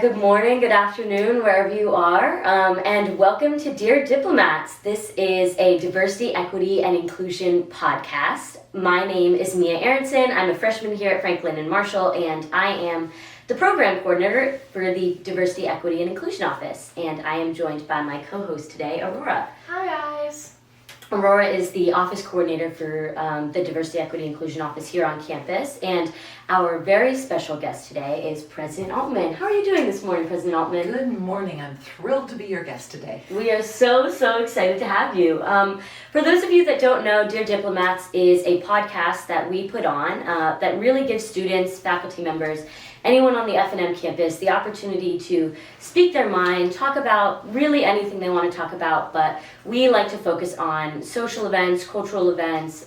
Good morning, good afternoon, wherever you are, and welcome to Dear Diplomats. This is a diversity, equity, and inclusion podcast. My name is Mia Aronson. I'm a freshman here at Franklin and Marshall, and I am the program coordinator for the Diversity, Equity, and Inclusion Office. And I am joined by my co-host today, Aurora. Hi guys. Aurora is the office coordinator for the Diversity, Equity, Inclusion Office here on campus, and our very special guest today is President Altmann. How are you doing this morning, President Altmann? Good morning. I'm thrilled to be your guest today. We are so excited to have you. For those of you that don't know, Dear Diplomats is a podcast that we put on that really gives students, faculty members, anyone on the F&M campus the opportunity to speak their mind, talk about really anything they want to talk about, but we like to focus on social events, cultural events,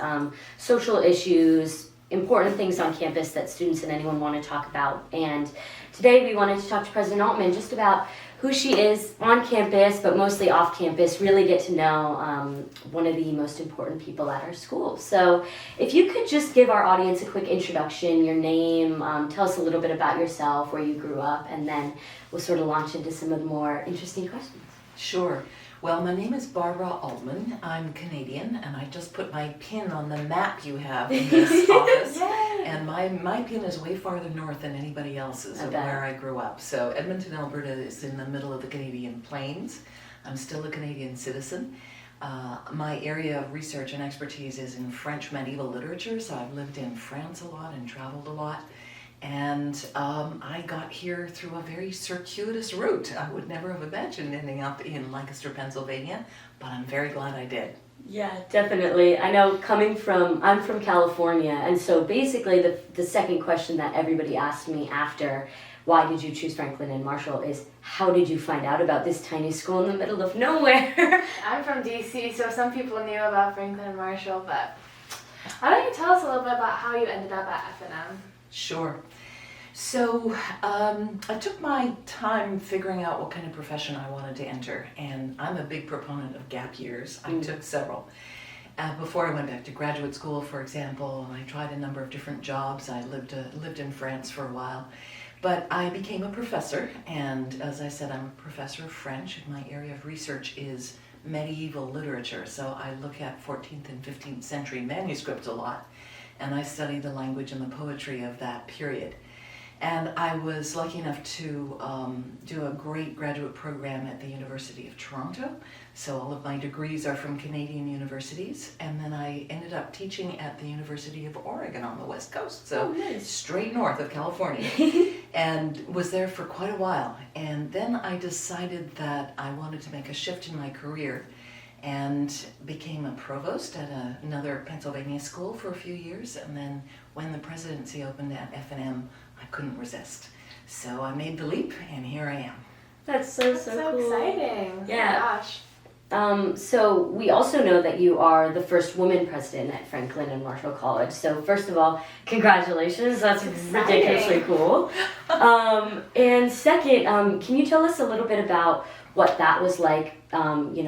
social issues, important things on campus that students and anyone want to talk about. And today we wanted to talk to President Altmann just about who she is on campus, but mostly off campus, really get to know one of the most important people at our school. So if you could just give our audience a quick introduction, your name, tell us a little bit about yourself, where you grew up, and then we'll sort of launch into some of the more interesting questions. Sure. Well, my name is Barbara Altmann. I'm Canadian, and I just put my pin on the map you have in this office. Yay. And my pin is way farther north than anybody else's of where I grew up. So Edmonton, Alberta is in the middle of the Canadian Plains. I'm still a Canadian citizen. My area of research and expertise is in French medieval literature, so I've lived in France a lot and traveled a lot. And I got here through a very circuitous route. I would never have imagined ending up in Lancaster, Pennsylvania, but I'm very glad I did. Yeah, definitely. I know I'm from California, and so basically the second question that everybody asked me after why did you choose Franklin and Marshall is how did you find out about this tiny school in the middle of nowhere? I'm from DC, so some people knew about Franklin and Marshall, but why don't you tell us a little bit about how you ended up at F&M? Sure. So I took my time figuring out what kind of profession I wanted to enter, and I'm a big proponent of gap years. I took several. Before I went back to graduate school, for example, and I tried a number of different jobs. I lived in France for a while, but I became a professor, and as I said, I'm a professor of French, and my area of research is medieval literature, so I look at 14th and 15th century manuscripts a lot, and I study the language and the poetry of that period. And I was lucky enough to do a great graduate program at the University of Toronto. So all of my degrees are from Canadian universities. And then I ended up teaching at the University of Oregon on the West Coast. So nice. Straight north of California. And was there for quite a while. And then I decided that I wanted to make a shift in my career and became a provost at another Pennsylvania school for a few years. And then when the presidency opened at F&M, I couldn't resist. So I made the leap, and here I am. That's so so cool. exciting. Yeah. Oh my gosh. So we also know that you are the first woman president at Franklin and Marshall College. So first of all, congratulations. That's ridiculously cool. And second, can you tell us a little bit about what that was like,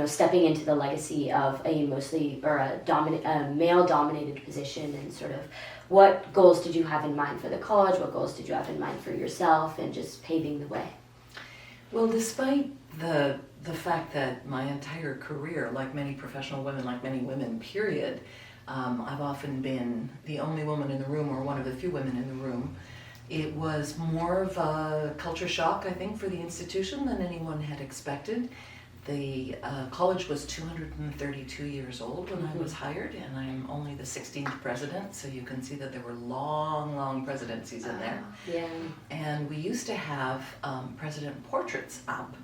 stepping into the legacy of a male-dominated position, and sort of what goals did you have in mind for the college? What goals did you have in mind for yourself, and just paving the way? Well, despite the fact that my entire career, like many professional women, like many women, period, I've often been the only woman in the room or one of the few women in the room. It was more of a culture shock, I think, for the institution than anyone had expected. The college was 232 years old when I was hired, and I'm only the 16th president, so you can see that there were long presidencies in there. Yeah. And we used to have president portraits up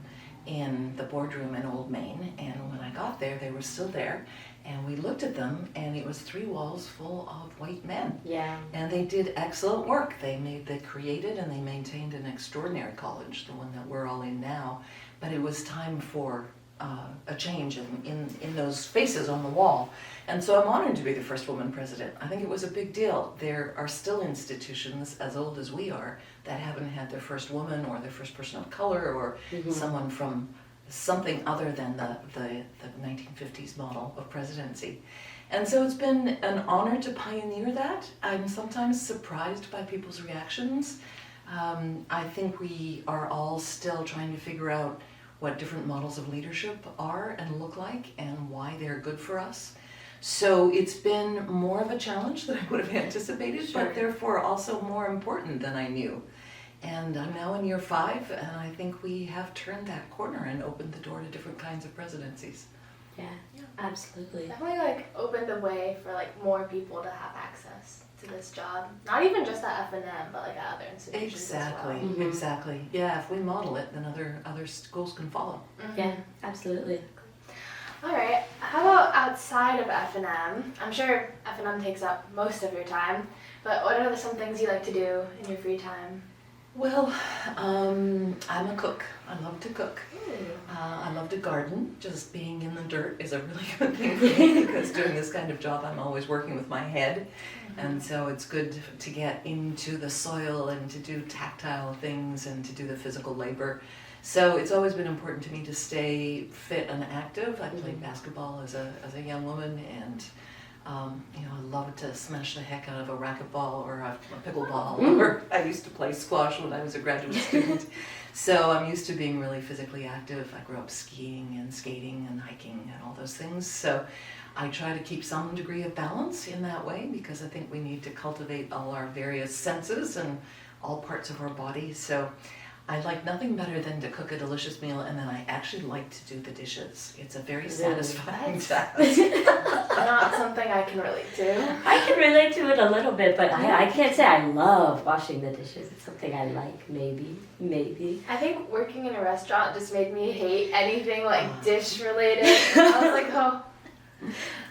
in the boardroom in Old Main, and when I got there, they were still there, and we looked at them, and it was 3 walls full of white men. Yeah. And they did excellent work. They created and they maintained an extraordinary college, the one that we're all in now. But it was time for a change in those faces on the wall. And so I'm honored to be the first woman president. I think it was a big deal. There are still institutions as old as we are that haven't had their first woman or their first person of color or someone from something other than the 1950s model of presidency. And so it's been an honor to pioneer that. I'm sometimes surprised by people's reactions. I think we are all still trying to figure out what different models of leadership are and look like and why they're good for us. So it's been more of a challenge than I would have anticipated, Sure. but therefore also more important than I knew. And I'm now in year 5, and I think we have turned that corner and opened the door to different kinds of presidencies. Yeah, absolutely. Definitely like opened the way for like more people to have access to this job. Not even just at F&M, but like at other institutions Exactly, as well. Mhm. exactly. Yeah, if we model it, then other schools can follow. Yeah, absolutely. All right. How about outside of F&M? I'm sure F&M takes up most of your time, but what are some things you like to do in your free time? Well, I'm a cook. I love to cook. I love to garden. Just being in the dirt is a really good thing for me because doing this kind of job, I'm always working with my head. And so it's good to get into the soil and to do tactile things and to do the physical labor. So it's always been important to me to stay fit and active. I played basketball as a young woman, and I love to smash the heck out of a racquetball or a pickleball. Or I used to play squash when I was a graduate student. So I'm used to being really physically active. I grew up skiing and skating and hiking and all those things. So I try to keep some degree of balance in that way because I think we need to cultivate all our various senses and all parts of our body. So I like nothing better than to cook a delicious meal, and then I actually like to do the dishes. It's a very satisfying task. Not something I can relate to. I can relate to it a little bit, but I can't say I love washing the dishes. It's something I like, maybe. I think working in a restaurant just made me hate anything like dish related. I was like, oh,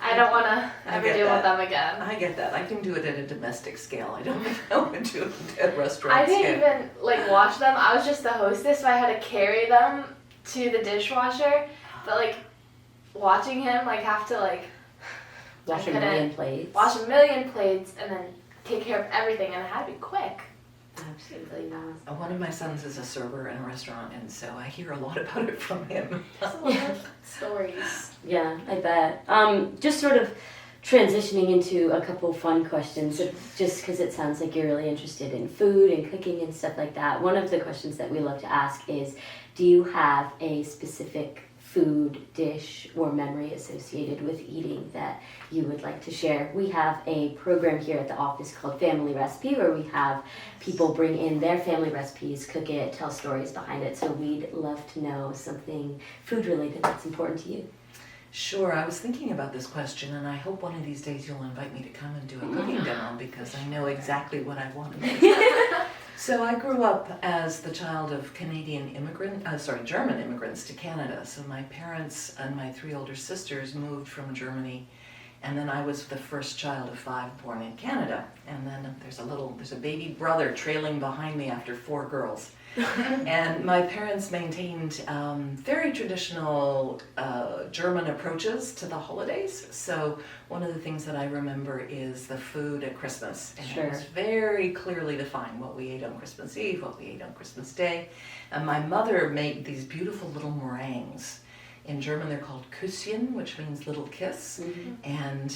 I don't want to ever deal with them again. I get that. I can do it at a domestic scale. I don't think I want to do it at a restaurant I scale. didn't even like wash them. I was just the hostess, so I had to carry them to the dishwasher. But like watching him like have to like Wash a I couldn't million plates. wash a million plates and then take care of everything, and it had to be quick. Absolutely not. One of my sons is a server in a restaurant, and so I hear a lot about it from him. Just a lot of stories. Yeah, I bet. Just sort of transitioning into a couple fun questions, just because it sounds like you're really interested in food and cooking and stuff like that. One of the questions that we love to ask is, do you have a specific food, dish, or memory associated with eating that you would like to share? We have a program here at the office called Family Recipe, where we have people bring in their family recipes, cook it, tell stories behind it. So we'd love to know something food related that's important to you. Sure, I was thinking about this question, and I hope one of these days you'll invite me to come and do a cooking demo because I know exactly what I want to make. So I grew up as the child of German immigrants to Canada. So my parents and my 3 older sisters moved from Germany, and then I was the first child of 5 born in Canada. And then there's a baby brother trailing behind me after 4 girls. And my parents maintained very traditional German approaches to the holidays. So one of the things that I remember is the food at Christmas. And Sure. it was very clearly defined what we ate on Christmas Eve, what we ate on Christmas Day. And my mother made these beautiful little meringues. In German, they're called Küsschen, which means little kiss. And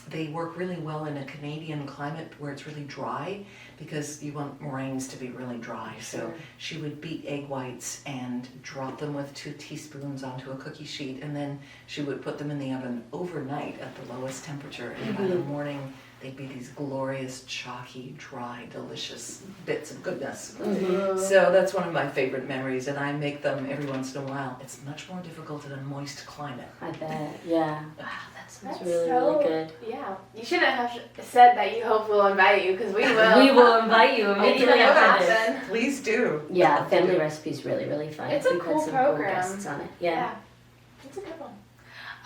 they work really well in a Canadian climate where it's really dry because you want meringues to be really dry. Sure. So she would beat egg whites and drop them with 2 teaspoons onto a cookie sheet, and then she would put them in the oven overnight at the lowest temperature. And by the morning, they'd be these glorious, chalky, dry, delicious bits of goodness. So that's one of my favorite memories, and I make them every once in a while. It's much more difficult in a moist climate. I bet, yeah. Wow, that's really, so, really good. Yeah, you shouldn't have said that you hope we'll invite you because we will. We will invite you It's immediately gonna after this. happen. Please do. Yeah, Family Recipe is really, really fun. It's a We've had cool some program. guests on it. Yeah. It's a good one.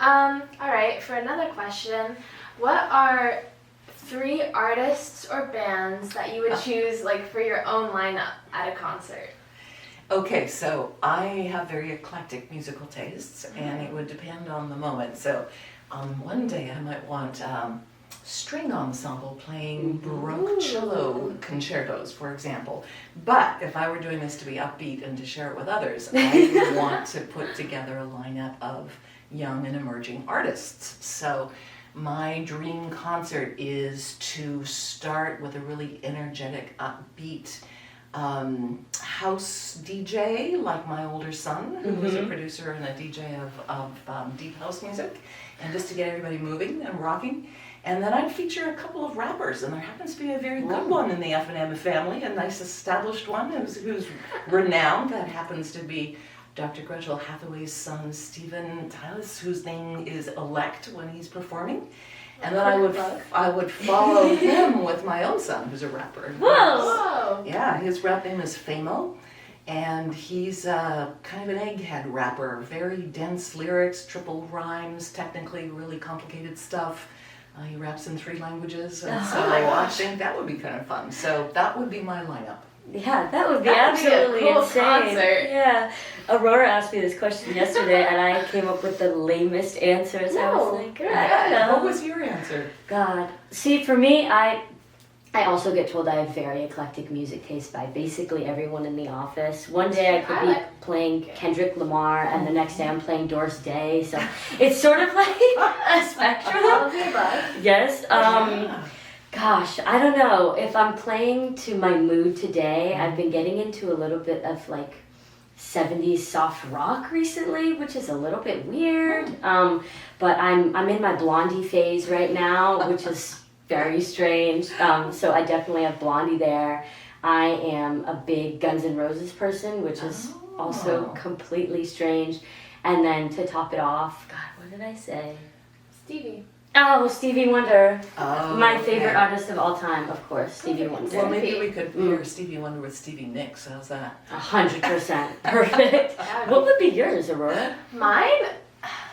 All right, for another question, what are 3 artists or bands that you would choose like for your own lineup at a concert? Okay, so I have very eclectic musical tastes, and it would depend on the moment. So on one day I might want string ensemble playing Baroque cello concertos, for example. But if I were doing this to be upbeat and to share it with others, I would want to put together a lineup of young and emerging artists. So my dream concert is to start with a really energetic, upbeat house DJ, like my older son, who was a producer and a DJ of deep house music, and just to get everybody moving and rocking. And then I'd feature a couple of rappers, and there happens to be a very good one in the F&M family, a nice established one who's renowned. That happens to be Dr. Gretchen Hathaway's son, Stephen Tyler, whose name is Elect when he's performing. And then I would follow him with my own son, who's a rapper. Whoa! Yeah, his rap name is Famo, and he's kind of an egghead rapper. Very dense lyrics, triple rhymes, technically really complicated stuff. He raps in 3 languages, and so I think that would be kind of fun. So that would be my lineup. Yeah, that would be That would be a absolutely cool insane. concert. Yeah. Aurora asked me this question yesterday, and I came up with the lamest answers. I was like, I don't know. What was your answer? God. See, for me, I also get told I have very eclectic music taste by basically everyone in the office. One day I could be playing Kendrick Lamar, and the next day I'm playing Doris Day. So it's sort of like a spectrum. All of the above. Yes. Gosh, I don't know. If I'm playing to my mood today, I've been getting into a little bit of like 70s soft rock recently, which is a little bit weird. But I'm in my Blondie phase right now, which is very strange. So I definitely have Blondie there. I am a big Guns N' Roses person, which is also completely strange. And then to top it off, God, what did I say? Stevie. Oh, Stevie Wonder. Oh, My favorite artist of all time, of course, Stevie Wonder. Well, maybe we could pair Stevie Wonder with Stevie Nicks. How's that? 100%. Perfect. What would be yours, Aurora? Mine?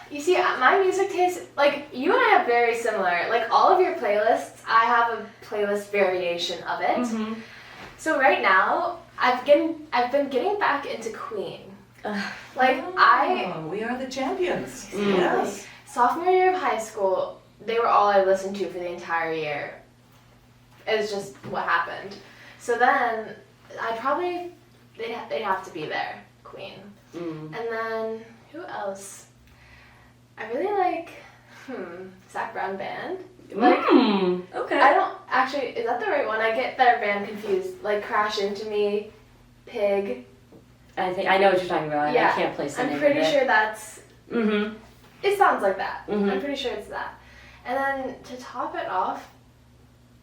You see, my music taste, like, you and I have very similar. Like, all of your playlists, I have a playlist variation of it. Mm-hmm. So right now, I've been getting back into Queen. We are the champions. Yes. Sophomore year of high school, they were all I listened to for the entire year. It's just what happened. So then, they'd have to be there, Queen. And then, who else? I really like, Zac Brown Band. Okay. I don't, actually, is that the right one? I get their band confused. Like, Crash Into Me, Pig. I think I know what you're talking about. Yeah. I can't place the name I'm of pretty it. sure that's, Mm-hmm. it sounds like that. Mhm. I'm pretty sure it's that. And then, to top it off,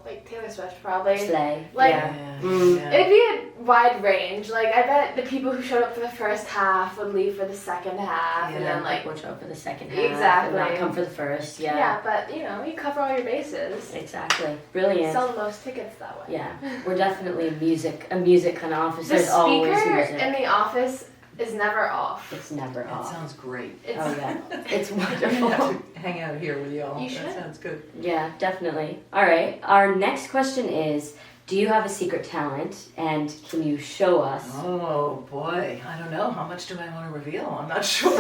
like, Taylor Swift probably. Slay. Like, yeah. It'd be a wide range. Like, I bet the people who showed up for the first half would leave for the second half, and then, like, Watch out for the second half. Exactly. And not come for the first. Yeah. yeah, but, you know, you cover all your bases. Exactly. Brilliant. Sell the most tickets that way. Yeah. We're definitely a music kind of office. The There's always speaker music. in the office is never off. It's never That off. sounds great. It's, Oh yeah. It's I wonderful. have to hang out here with y'all. You should. That sounds good. Yeah, definitely. All right. Our next question is, do you have a secret talent, and can you show us? Oh boy, I don't know. How much do I want to reveal? I'm not sure.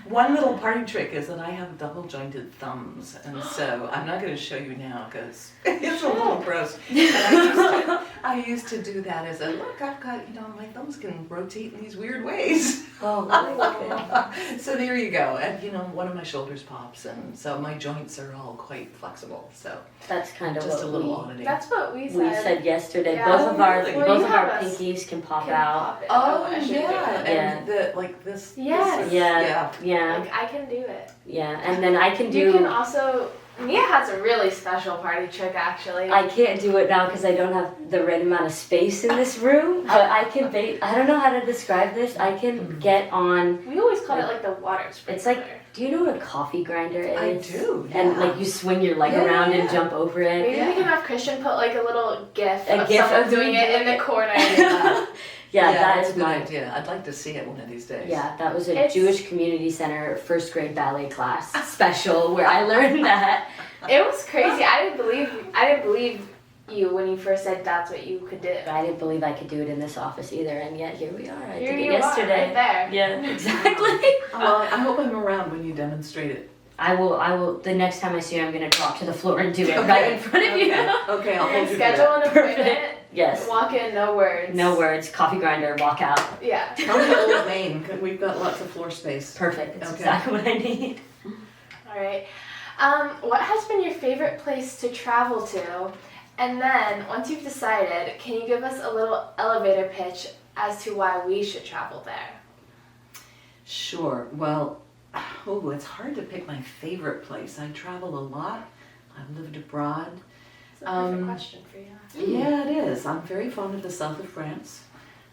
One little party trick is that I have double jointed thumbs, and so I'm not going to show you now because it's a little gross. But I used to do that as a look. I've got, my thumbs can rotate in these weird ways. Oh, really? So there you go. And one of my shoulders pops, and so my joints are all quite flexible. So That's kind of just a what little we oddity. that's what we said. We said yesterday. Yeah. Both of our Really? Well, both you of our have a pinkies can pop Can out. pop it. Oh I should do yeah, it. and this. Yes. Yeah. Like, I can do it. Yeah. And then I can do. You can also, Mia has a really special party trick, actually. I can't do it now because I don't have the right amount of space in this room. But I can I don't know how to describe this. I can get on. We always called it like the water sprinkler. It's like, do you know what a coffee grinder is? I do. And yeah. like you swing your leg Yeah, around yeah. and jump over it. Maybe we can have Christian put like a little gif A of gif someone of doing me it in doing the corner. Yeah, that that's is a good my. idea. I'd like to see it one of these days. Yeah, that was a It's- Jewish Community Center first grade ballet class special where I learned that. It was crazy. I didn't believe you when you first said that's what you could do. I didn't believe I could do it in this office either, and yet here we are. I Here did it you yesterday. are, right there. Yeah, exactly. Well, I hope I'm around when you demonstrate it. I will. The next time I see you, I'm gonna drop to the floor and do it right in front of you. Okay, I'll And hold you to schedule that. an appointment. Perfect. Yes. Walk in, no words. No words. Coffee grinder. Walk out. Yeah. Tell me Old Main, 'cause we've got lots of floor space. Perfect. That's Okay. exactly what I need. All right. What has been your favorite place to travel to, And then, once you've decided, can you give us a little elevator pitch as to why we should travel there? Sure. Well, it's hard to pick my favorite place. I travel a lot. I've lived abroad. It's a perfect question for you. Yeah, it is. I'm very fond of the south of France.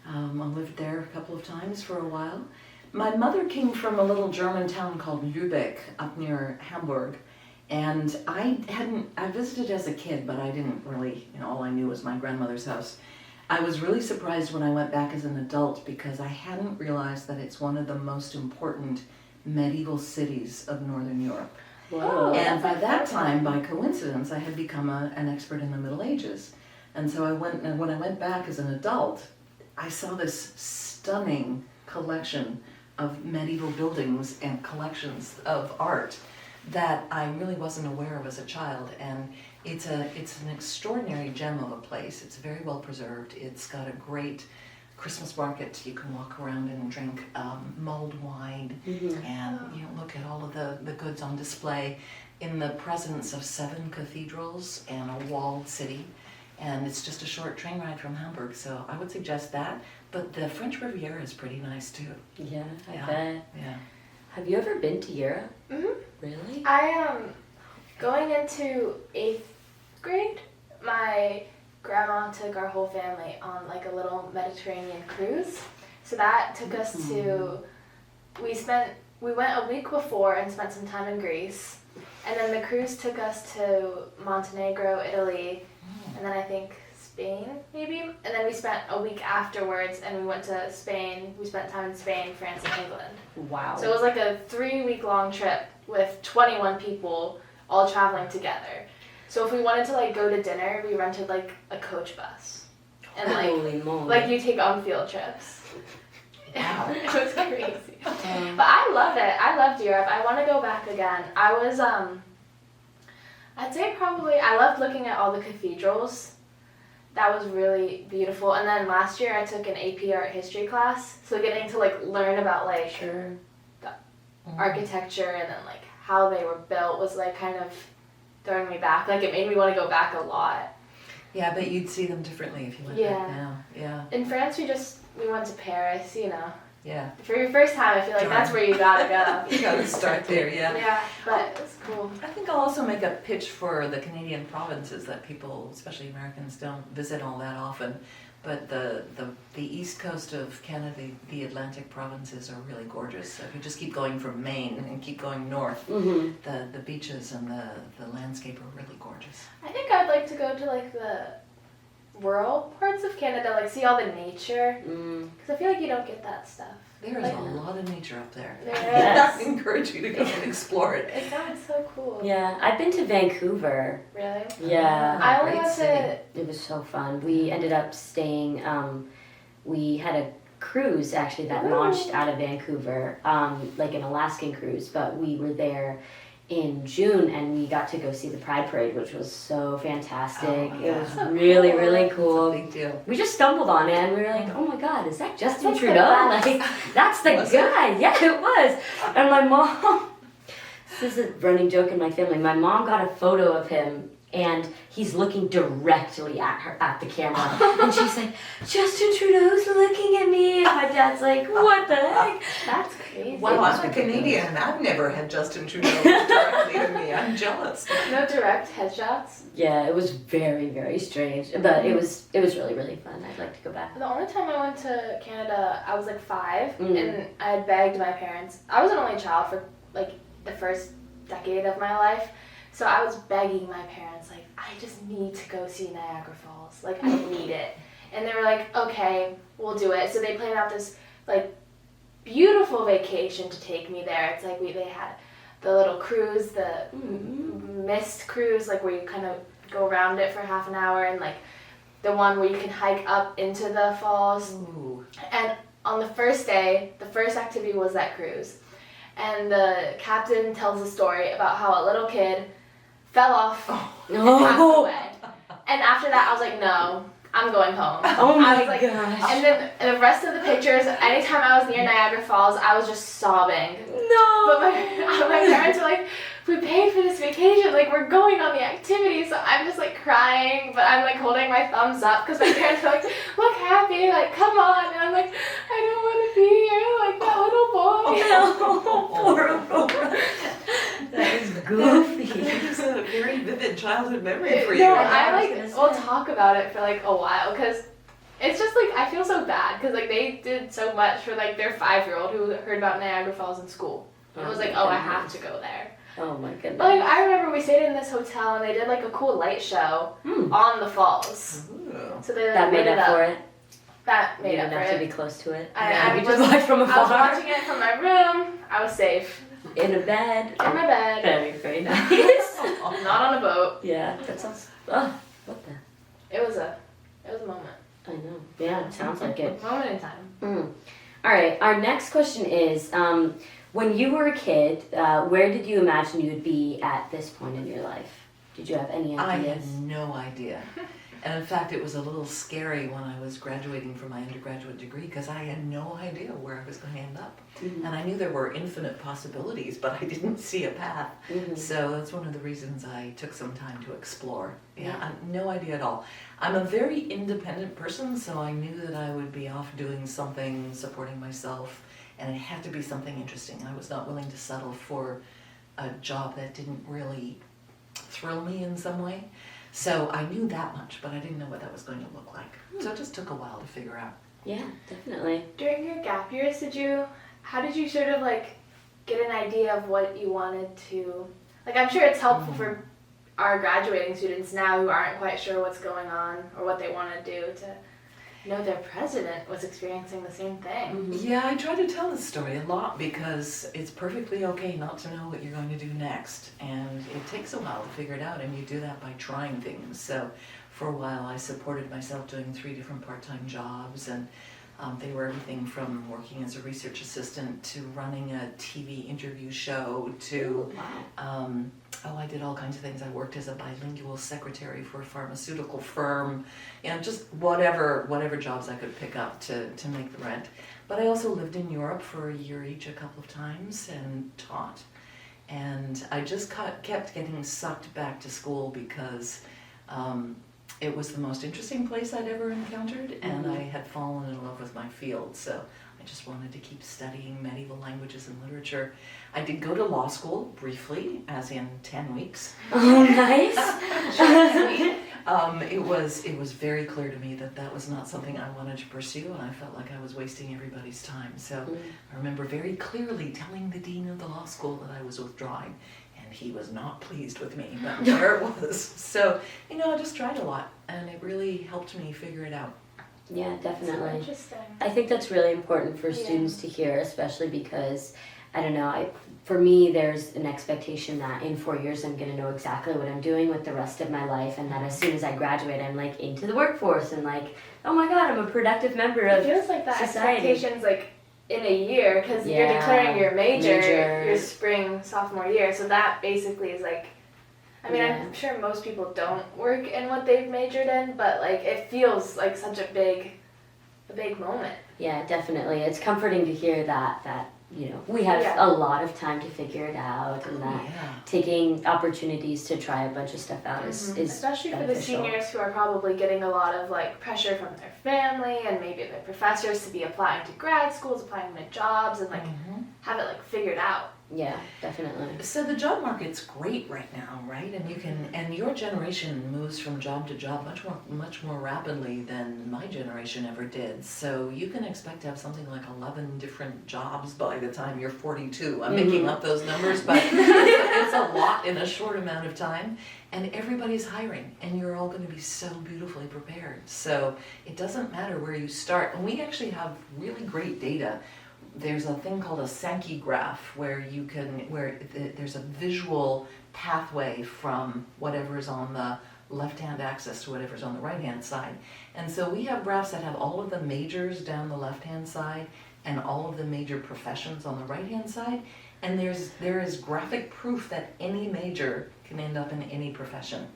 I lived there a couple of times for a while. My mother came from a little German town called Lübeck up near Hamburg. And I visited as a kid, but I didn't really, all I knew was my grandmother's house. I was really surprised when I went back as an adult because I hadn't realized that it's one of the most important medieval cities of Northern Europe. Whoa. And by that time, by coincidence, I had become an expert in the Middle Ages. And so when I went back as an adult, I saw this stunning collection of medieval buildings and collections of art that I really wasn't aware of as a child. And it's an extraordinary gem of a place. It's very well preserved. It's got a great Christmas market. You can walk around and drink mulled wine and look at all of the goods on display in the presence of 7 cathedrals and a walled city. And it's just a short train ride from Hamburg, so I would suggest that. But the French Riviera is pretty nice too. Yeah, I bet. Yeah. Have you ever been to Europe? Mm-hmm. Really? I am going into 8th grade. My grandma took our whole family on like a little Mediterranean cruise. So that took us to, we went a week before and spent some time in Greece. And then the cruise took us to Montenegro, Italy, and then I think Spain, maybe. And then we spent a week afterwards and we went to Spain. We spent time in Spain, France, and England. Wow. So it was like a 3-week-long trip with 21 people all traveling together. So if we wanted to like go to dinner, we rented like a coach bus. And Holy moly. like you take on field trips. Wow. It was crazy. But I love it. I loved Europe. I want to go back again. I was, I'd say probably, I loved looking at all the cathedrals. That was really beautiful. And then last year I took an AP art history class. So getting to like learn about like the architecture and then like how they were built was like kind of throwing me back. Like it made me want to go back a lot. Yeah, but you'd see them differently if you went back now. Yeah. In France we went to Paris, Yeah. For your first time, I feel like that's where you gotta go. You gotta start there, yeah. Yeah, but it was cool. I think I'll also make a pitch for the Canadian provinces that people, especially Americans, don't visit all that often. But the east coast of Canada, the Atlantic provinces are really gorgeous. So if you just keep going from Maine and keep going north, the beaches and the landscape are really gorgeous. I think I'd like to go to like the rural parts of Canada, like see all the nature. Because I feel like you don't get that stuff. There is like, a lot of nature up there. There Yes. is. I encourage you to go and explore it. It sounds so cool. Yeah, I've been to Vancouver. Really? Yeah. I only Great went city. It was so fun. We ended up staying, we had a cruise actually that launched out of Vancouver, like an Alaskan cruise, but we were there in June and we got to go see the Pride Parade, which was so fantastic. Oh, it was so really, cool. really It's cool. a big deal. We just stumbled on it and we were like, oh my god, is that Justin That's Trudeau? the Like, that's the Was it? guy. Yeah, it was. And my mom, this is a running joke in my family, my mom got a photo of him and he's looking directly at the camera. And she's like, Justin Trudeau's looking at me. And my dad's like, what the heck? That's crazy. Well, I'm a Canadian and I've never had Justin Trudeau directly to me. I'm jealous. No direct headshots? Yeah, it was very, very strange. But it was really, really fun. I'd like to go back. The only time I went to Canada, I was like 5, and I had begged my parents. I was an only child for like the first decade of my life, so I was begging my parents, like, I just need to go see Niagara Falls. Like, I need it. And they were like, okay, we'll do it. So they planned out this like beautiful vacation to take me there. It's like they had the little cruise, the mist cruise, like where you kind of go around it for half an hour, and like the one where you can hike up into the falls. Ooh. And on the first day, the first activity was that cruise. And the captain tells a story about how a little kid fell off and passed away. And after that, I was like, no, I'm going home. Oh I my was like, gosh. And then the rest of the pictures, anytime I was near Niagara Falls, I was just sobbing. No. But my parents were like, we paid for this vacation, like we're going on the activity. So I'm just like crying, but I'm like holding my thumbs up because my parents are like, look happy, like come on. And I'm like, I don't want to be here, like that little boy. Poor Aurora. That is goofy. It's a very vivid childhood memory for you. No, I was I gonna will say. talk about it for like a while because it's just like I feel so bad because like they did so much for like their 5-year-old who heard about Niagara Falls in school. And was like, oh, I have to go there. Oh my goodness. But like I remember we stayed in this hotel and they did like a cool light show on the falls. Ooh. So they like, That made lit it up for it. That You made up didn't for have to it. be close to it. I You was just watched from I was afar. watching it from my room. I was safe In a bed. in my bed, Very, very nice. not on a boat. Yeah, that sounds. Oh, what the? It was a moment. I know. Yeah, it sounds like it. Moment in time. All right. Our next question is: when you were a kid, where did you imagine you would be at this point in your life? Did you have any I ideas? had no idea. And in fact, it was a little scary when I was graduating from my undergraduate degree because I had no idea where I was going to end up. Mhm. And I knew there were infinite possibilities, but I didn't see a path. Mhm. So that's one of the reasons I took some time to explore. Yeah, Yeah. I had no idea at all. I'm a very independent person, so I knew that I would be off doing something, supporting myself, and it had to be something interesting. I was not willing to settle for a job that didn't really thrill me in some way. So I knew that much, but I didn't know what that was going to look like. So it just took a while to figure out. Yeah, definitely. During your gap years, how did you sort of like get an idea of what you wanted to, like I'm sure it's helpful for our graduating students now who aren't quite sure what's going on or what they want to do to know their president was experiencing the same thing. Yeah, I try to tell this story a lot because it's perfectly okay not to know what you're going to do next. And it takes a while to figure it out, and you do that by trying things. So for a while, I supported myself doing 3 different part-time jobs, and they were everything from working as a research assistant to running a TV interview show to Wow. I did all kinds of things. I worked as a bilingual secretary for a pharmaceutical firm, just whatever jobs I could pick up to make the rent. But I also lived in Europe for a year each a couple of times and taught. And I just kept getting sucked back to school because it was the most interesting place I'd ever encountered, and I had fallen in love with my field. So I just wanted to keep studying medieval languages and literature. I did go to law school briefly, as in 10 weeks. Oh, nice. It was very clear to me that that was not something I wanted to pursue, and I felt like I was wasting everybody's time. So I remember very clearly telling the dean of the law school that I was withdrawing, and he was not pleased with me, but there it was. So, I just tried a lot, and it really helped me figure it out. Yeah, So definitely. interesting. I think that's really important for Yeah. students to hear, especially because, I don't know, for me, there's an expectation that in 4 years I'm going to know exactly what I'm doing with the rest of my life, and that as soon as I graduate, I'm like into the workforce and like, oh my god, I'm a productive member It of feels like that society. expectation's like in a year because you're Yeah, declaring your major major. your spring sophomore year. So that basically is like, I mean, Yeah. I'm sure most people don't work in what they've majored in, but like it feels like such a big moment. Yeah, definitely. It's comforting to hear that we have Yeah. a lot of time to figure it out, and that taking opportunities to try a bunch of stuff out is Especially for the beneficial. seniors who are probably getting a lot of like pressure from their family and maybe their professors to be applying to grad schools, applying to jobs, and like have it like figured out. Yeah, definitely. So the job market's great right now, right? And your generation moves from job to job much more rapidly than my generation ever did. So you can expect to have something like 11 different jobs by the time you're 42. I'm making up those numbers, but it's a lot in a short amount of time. And everybody's hiring, and you're all going to be so beautifully prepared. So it doesn't matter where you start. And we actually have really great data. There's a thing called a Sankey graph where there's a visual pathway from whatever's on the left-hand axis to whatever's on the right-hand side. And so we have graphs that have all of the majors down the left-hand side and all of the major professions on the right-hand side. And there is graphic proof that any major can end up in any profession.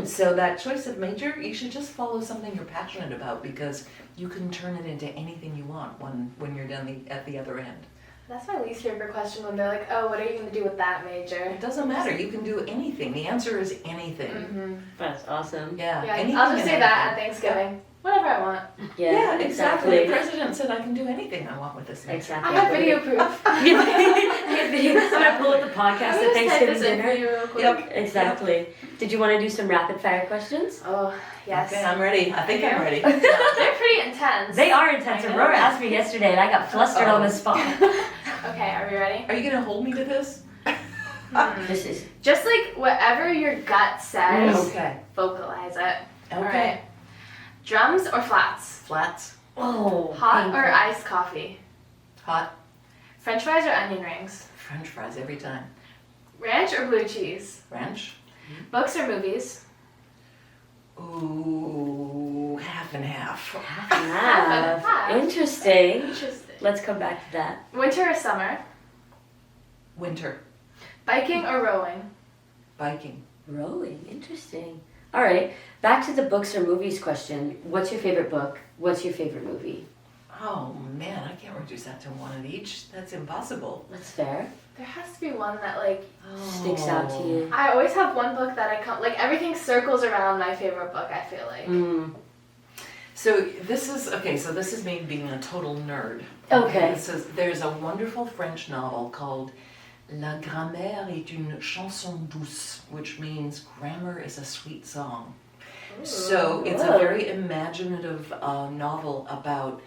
So that choice of major, you should just follow something you're passionate about because you can turn it into anything you want when you're down at the other end. That's my least favorite question when they're like, oh, what are you going to do with that major? It doesn't matter. You can do anything. The answer is anything. Mm-hmm. That's awesome. Yeah. Yeah, anything I'll just and say that at anything. Thanksgiving. Whatever I want. Yeah, exactly. The president said I can do anything I want with this major. Exactly. I have video proof. I'm gonna pull up the podcast at Thanksgiving dinner. Real quick. Yep. Exactly. Did you want to do some rapid fire questions? Oh, yes. Okay, I'm ready. I think I'm ready. They're pretty intense. They are intense. I know. Aurora asked me yesterday, and I got flustered on the spot. Okay, are we ready? Are you going to hold me to this? This is Just like whatever your gut says, Okay. vocalize it. Okay. Alright. Drums or flats? Flats. Hot painful. or iced coffee? Hot. French fries or onion rings? French fries every time. Ranch or blue cheese? Ranch. Books or movies? Ooh, half and half. Half and half. Half. Interesting. Interesting. Let's come back to that. Winter or summer? Winter. Biking or rowing? Biking. Rowing. Interesting. All right. Back to the books or movies question. What's your favorite book? What's your favorite movie? Oh man, I can't reduce that to one of each. That's impossible. That's fair. There has to be one that like Sticks out to you. I always have one book that I come like everything circles around my favorite book, I feel like. Mm. So this is me being a total nerd. Okay. There's a wonderful French novel called La grammaire est une chanson douce, which means grammar is a sweet song. So it's a Whoa. very imaginative novel about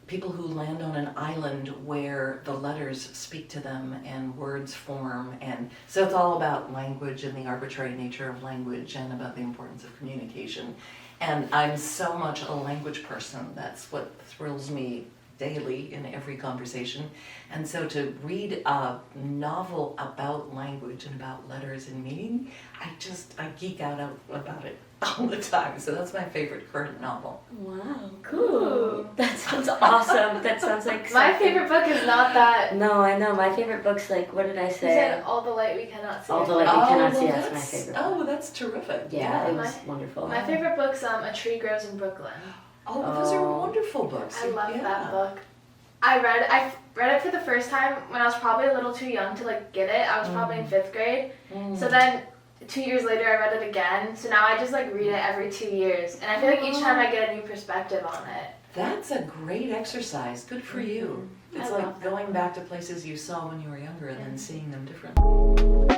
people who land on an island where the letters speak to them and words form, and so it's all about language and the arbitrary nature of language and about the importance of communication. And I'm so much a language person. That's what thrills me daily in every conversation. And so to read a novel about language and about letters and meaning, I geek out about it all the time. So that's my favorite current novel. Wow. Cool. That sounds awesome. That sounds like My something- favorite book is not that. No, I know. My favorite book's like, what did I You say? said All the Light We Cannot See. All the Light We Cannot well, See. That's my favorite book. Oh, that's terrific. Yeah, it was My- wonderful. My favorite book's A Tree Grows in Brooklyn. Oh, those are Oh. wonderful books. I love Yeah. that book. I read it for the first time when I was probably a little too young to like get it. I was probably in 5th grade. So then 2 years later I read it again. So now I just like read it every 2 years. And I feel like each time I get a new perspective on it. That's a great exercise. Good for you. It's I like love that. going back to places you saw when you were younger and then seeing them differently.